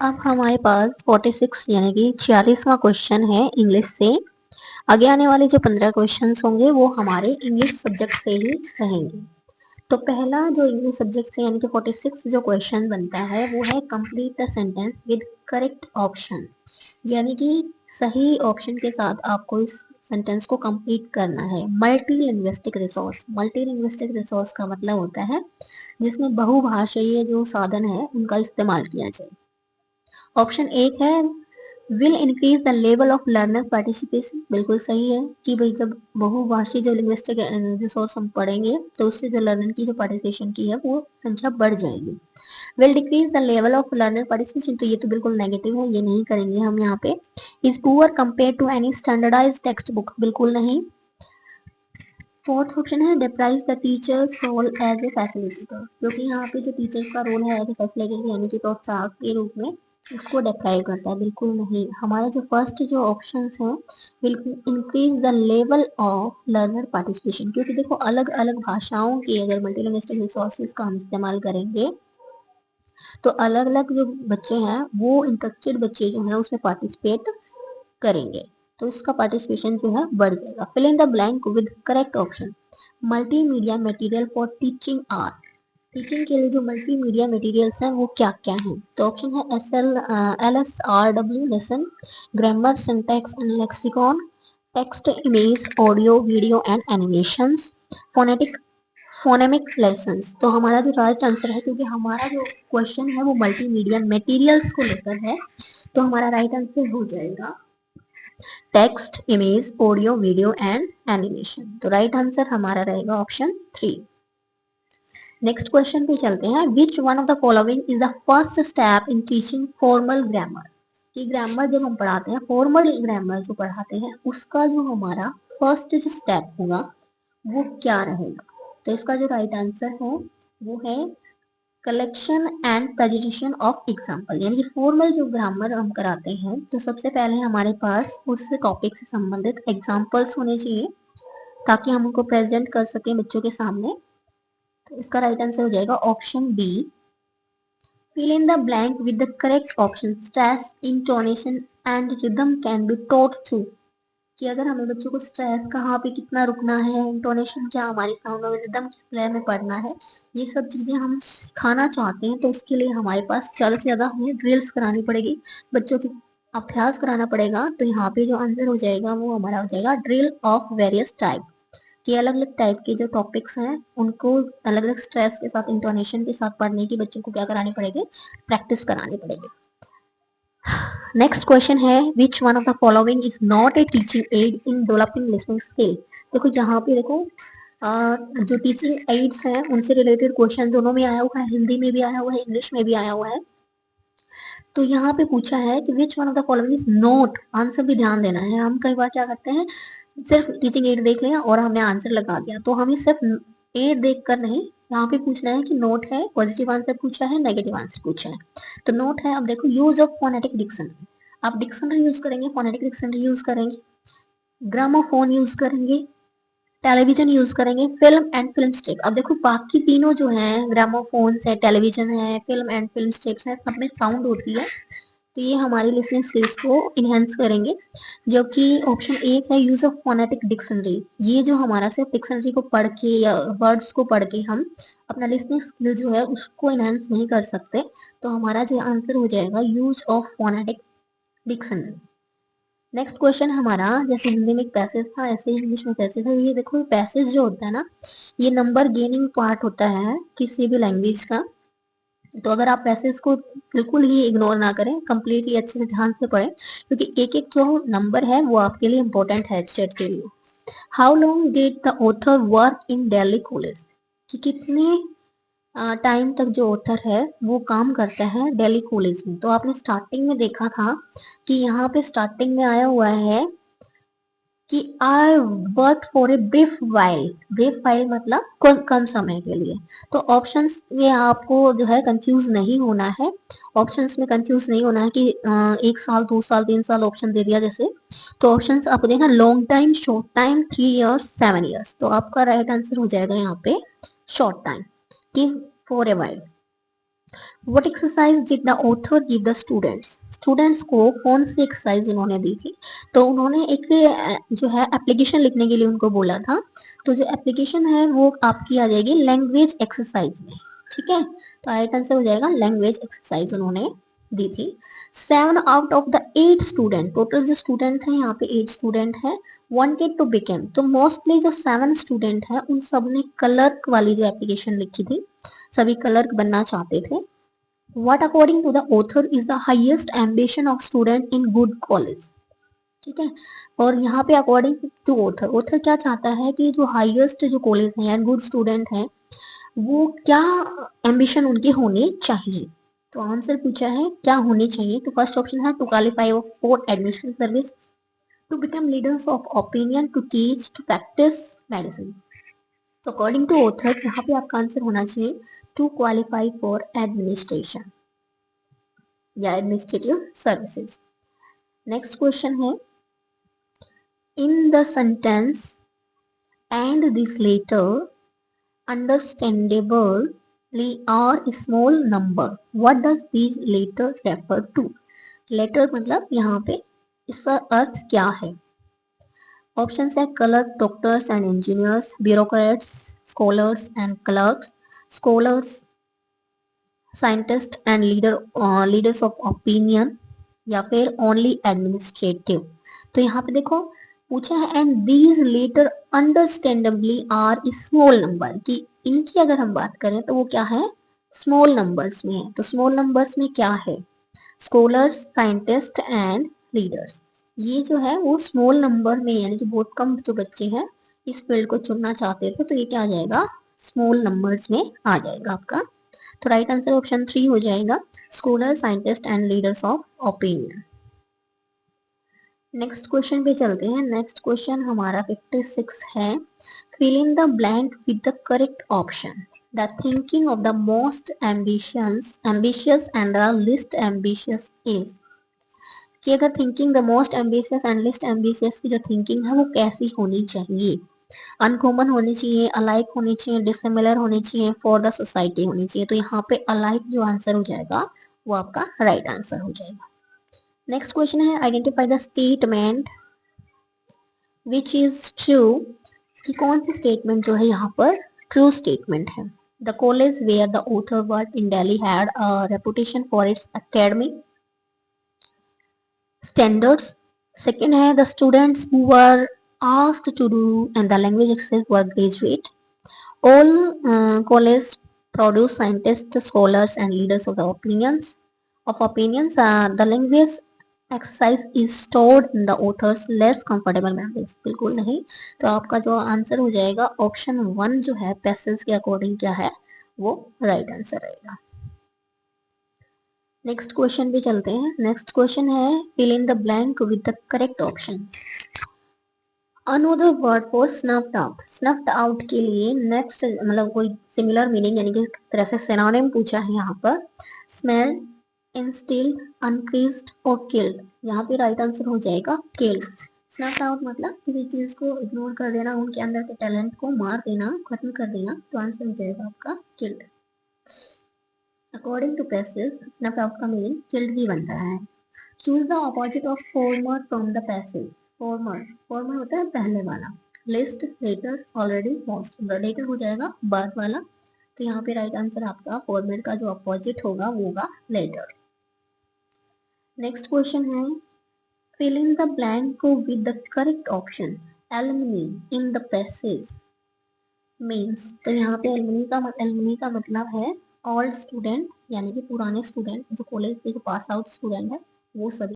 अब हमारे पास 46 यानी कि 46वां क्वेश्चन है इंग्लिश से। आगे आने वाले जो 15 क्वेश्चन होंगे वो हमारे इंग्लिश सब्जेक्ट से ही रहेंगे। तो पहला जो इंग्लिश सब्जेक्ट से यानी कि 46 जो क्वेश्चन बनता है वो है complete the sentence with correct option, यानी कि सही ऑप्शन के साथ आपको इस सेंटेंस को कंप्लीट करना है। Multi linguistic resource, multi linguistic resource का मतलब होता है जिसमें बहुभाषीय जो साधन है उनका इस्तेमाल किया जाए। ऑप्शन एक है will increase the level of learner participation, बिल्कुल सही है कि भाई जब बहुभाषी जो लिंग्विस्टिक रिसोर्स हम पढ़ेंगे तो उससे जो लर्नर की जो पार्टिसिपेशन की है वो संख्या बढ़ जाएगी। Will decrease the level of learner participation, तो ये तो बिल्कुल नेगेटिव है, ये नहीं करेंगे हम यहाँ पे। Is poor compare to any standardize text book, बिल्कुल नहीं। फोर्थ ऑप्शन है deprives the teachers role as a facilitator, क्योंकि यहाँ पे जो टीचर्स का रोल है एज ए फैसिलिटेटर यानी कि प्रोत्साहक के रूप में उसको डिप्राइव करता है, बिल्कुल नहीं। हमारा जो फर्स्ट जो ऑप्शन है will increase the level of learner participation, क्योंकि देखो अलग अलग भाषाओं की अगर मल्टीलिंग्विस्टिक रिसोर्सेज का हम इस्तेमाल करेंगे तो अलग अलग जो बच्चे हैं वो इंटरेस्टेड बच्चे जो हैं उसमें पार्टिसिपेट करेंगे, तो इसका पार्टिसिपेशन जो है बढ़ जाएगा। Fill in the blank with correct option. Multimedia material for teaching are, teaching के लिए जो मल्टीमीडिया मटेरियल्स हैं वो क्या क्या हैं, तो ऑप्शन है LSRW lesson, grammar, syntax and lexicon, text, image, audio, video and animations, phonetic phonemic lessons. तो हमारा जो राइट आंसर है, क्योंकि हमारा जो क्वेश्चन है वो मल्टीमीडिया मटेरियल्स को लेकर है, तो हमारा राइट आंसर हो जाएगा text, image, audio, video and animation. तो राइट आंसर हमारा रहेगा ऑप्शन 3। नेक्स्ट क्वेश्चन पे चलते हैं। Which one of the following is the first step in teaching formal grammar, कि ग्रामर जब हम पढ़ाते हैं फॉर्मल ग्रामर जो पढ़ाते हैं उसका जो हमारा फर्स्ट जो स्टेप होगा वो क्या रहेगा, तो इसका जो राइट आंसर है वो है collection and presentation of example, यानी कि फॉर्मल जो ग्रामर हम कराते हैं तो सबसे पहले हमारे पास उस टॉपिक से संबंधित एग्जाम्पल्स होने चाहिए ताकि हम उनको प्रेजेंट कर सकें बच्चों के सामने। तो इसका राइट आंसर हो जाएगा option B. Fill in the blank with the correct option. Stress, intonation and rhythm can be taught through, कि अगर हमें बच्चों को स्ट्रेस कहाँ पे कितना रुकना है, इंटोनेशन क्या हमारी साउंड और रिदम किस लय में पढ़ना है, ये सब चीजें हम सिखाना चाहते हैं तो उसके लिए हमारे पास ज्यादा से ज्यादा हमें ड्रिल्स करानी पड़ेगी, बच्चों की अभ्यास कराना पड़ेगा। तो यहाँ पे जो आंसर हो जाएगा वो हमारा हो जाएगा ड्रिल ऑफ वेरियस टाइप, कि अलग अलग टाइप के जो टॉपिक्स हैं उनको अलग अलग स्ट्रेस के साथ इंटोनेशन के साथ पढ़ने की बच्चों को क्या करानी पड़ेगी, प्रैक्टिस करानी पड़ेगी। नेक्स्ट क्वेश्चन है which one of the following is not a teaching add in developing listening skill. देखो यहाँ पे देखो जो टीचिंग एड्स हैं उनसे रिलेटेड क्वेश्चन दोनों में आया हुआ है, हिंदी में भी आया हुआ है, इंग्लिश में भी आया हुआ है। तो यहाँ पे पूछा है कि which one of the following is not, answer भी ध्यान देना है। हम कई बार क्या करते हैं सिर्फ टीचिंग एड देख लिया और हमने आंसर लगा दिया, तो हमें सिर्फ एड देख कर नहीं, यहाँ पे पूछना है कि नोट है, पॉजिटिव आंसर पूछा है, नेगेटिव आंसर पूछा है। तो नोट है, अब देखो यूज ऑफ फोनेटिक डिक्शनरी, आप डिक्शनरी यूज करेंगे, फोनेटिक डिक्शनरी यूज करेंगे, ग्रामोफोन यूज करेंगे, टेलीविजन यूज करेंगे, फिल्म एंड फिल्म स्ट्रिप। अब देखो बाकी तीनों जो है ग्रामोफोन है, टेलीविजन है, फिल्म एंड फिल्म स्ट्रिप्स है, सब में साउंड होती है, तो ये हमारी लिसनिंग स्किल्स को इनहेंस करेंगे। जबकि ऑप्शन एक है यूज ऑफ फोनेटिक डिक्शनरी, ये जो हमारा सिर्फ डिक्शनरी को पढ़ के या वर्ड्स को पढ़ के हम अपना लिसनिंग स्किल जो है उसको इनहेंस नहीं कर सकते, तो हमारा जो आंसर हो जाएगा use of phonetic dictionary. Next question हमारा, जैसे हिंदी में एक पैसेज था ऐसे ही इंग्लिश में पैसेज है। ये देखो पैसेज जो होता है ना ये नंबर गेनिंग पार्ट होता है किसी भी लैंग्वेज का, तो अगर आप पैसेज को बिल्कुल ही इग्नोर ना करें, कंप्लीटली अच्छे से ध्यान से पढ़ें, क्योंकि एक एक जो नंबर है वो आपके लिए इम्पोर्टेंट है स्टेट के लिए। How long did the author work in Delhi college, कि कितने टाइम तक जो ऑथर है वो काम करता है दिल्ली कॉलेज में। तो आपने स्टार्टिंग में देखा था कि यहाँ पे स्टार्टिंग में आया हुआ है कि I work for a brief while, brief while मतलब कम समय के लिए। तो ऑप्शंस ये आपको जो है कंफ्यूज नहीं होना है, ऑप्शंस में कंफ्यूज नहीं होना है कि 1 साल 2 साल 3 साल ऑप्शन दे दिया जैसे, तो ऑप्शंस आपको देखना long time, short time, 3 years, 7 years. तो आपका राइट आंसर हो जाएगा यहाँ पे शॉर्ट टाइम, कि for a while. What exercise did the author give the students, students को कौन सी एक्सरसाइज उन्होंने दी थी। तो उन्होंने एक जो है एप्लीकेशन लिखने के लिए उनको बोला था। तो जो एप्लीकेशन है वो आपकी आ जाएगी लैंग्वेज एक्सरसाइज में। ठीक है, तो राइट आंसर हो जाएगा लैंग्वेज एक्सरसाइज उन्होंने दी थी। 7 out of the 8 student, total जो स्टूडेंट है यहाँ पे 8 स्टूडेंट है, वांटेड टू बिकम, तो मोस्टली जो 7 स्टूडेंट है उन सब ने क्लर्क वाली जो एप्लीकेशन लिखी थी, सभी क्लर्क बनना चाहते थे। What according to the author is the highest ambition of student in good college। ठीक है, और यहाँ पे अकॉर्डिंग टू ऑथर, ऑथर क्या चाहता है कि जो हाईएस्ट जो कॉलेज है या गुड स्टूडेंट है वो क्या एम्बिशन उनके होने चाहिए। तो आंसर पूछा है क्या होने चाहिए, तो फर्स्ट ऑप्शन है to qualify for admission service, to become leaders of opinion, to teach, to practice medicine. तो अकॉर्डिंग टू ऑथर यहाँ पे आपका आंसर होना चाहिए टू क्वालिफाई फॉर एडमिनिस्ट्रेशन या एडमिनिस्ट्रेटिव सर्विसेज। नेक्स्ट क्वेश्चन है in the sentence and this latter understandably are small number, what does these letter refer to। Latter मतलब यहाँ पे इसका अर्थ क्या है। ऑप्शन है clerk, doctors and engineers, bureaucrats, scholars and clerks, scholars, scientist and leaders of opinion, या फिर ओनली एडमिनिस्ट्रेटिव। तो यहाँ पे देखो पूछा है and these latter understandably are small number, कि इनकी अगर हम बात करें तो वो क्या है, स्मॉल नंबर्स में है। तो स्मॉल नंबर्स में क्या है, स्कॉलर्स, साइंटिस्ट एंड लीडर्स, ये जो है वो स्मॉल नंबर में, यानी कि बहुत कम जो बच्चे हैं इस फील्ड को चुनना चाहते थे, तो ये क्या आ जाएगा, स्मॉल नंबर्स में आ जाएगा आपका। तो राइट आंसर ऑप्शन 3 हो जाएगा, scholar, scientist and leaders of opinion. Next question पे चलते हैं। नेक्स्ट क्वेश्चन हमारा 56 है, fill in the blank with the correct option. The thinking of the most ambitious and the least ambitious is, कि अगर thinking the most ambitious and least ambitious की जो thinking है वो कैसी होनी चाहिए। अनकॉमन होनी चाहिए, अलाइक होनी चाहिए, डिसिमिलर होनी चाहिए, फॉर द सोसाइटी होनी चाहिए। तो यहाँ पे अलाइक जो आंसर हो जाएगा वो आपका राइट आंसर हो जाएगा। नेक्स्ट क्वेश्चन है identify the statement which is true, कि कौन सी स्टेटमेंट जो है यहाँ पर ट्रू स्टेटमेंट है। The college where the author work in Delhi had a reputation for its academic standards. Second है the students who were asked to do and the language exercise were graduate. All college produce scientists, scholars and leaders of the opinions. The language exercise is stored in the author's less comfortable memories। बिल्कुल नहीं, तो आपका जो answer हो जाएगा option 1 जो है passage के अकॉर्डिंग क्या है वो राइट आंसर रहेगा। नेक्स्ट क्वेश्चन पे चलते हैं। नेक्स्ट क्वेश्चन है fill in the blank with the correct option. Another word for snuffed out, snuffed out के लिए नेक्स्ट मतलब कोई सिमिलर मीनिंग यानी कि तरह से सिनोनिम पूछा है यहाँ पर, स्मेल, इंस्टिल्ड, अनक्रीज्ड और किल्ड। यहाँ पे राइट आंसर हो जाएगा किल्ड। स्नफ्ड आउट मतलब किसी चीज को इग्नोर कर देना, उनके अंदर के टैलेंट को मार देना, खत्म कर देना, तो आंसर हो जाएगा आपका killed. According to passage snuffed out का मीनिंग किल्ड ही बन रहा है। Choose the opposite of former from the passage. Former, former होता है पहले वाला, least, latter, already, most. Latter हो जाएगा बाद वाला, तो यहाँ पे राइट आंसर आपका फॉर्मर का जो ऑपोजिट होगा वो होगा लेटर। नेक्स्ट क्वेश्चन है fill in the blank with the correct option. Alumni in the passage means, तो यहाँ पे एलुमनी का मतलब है ओल्ड स्टूडेंट, यानी कि पुराने स्टूडेंट जो कॉलेज के जो पास आउट स्टूडेंट है वो सभी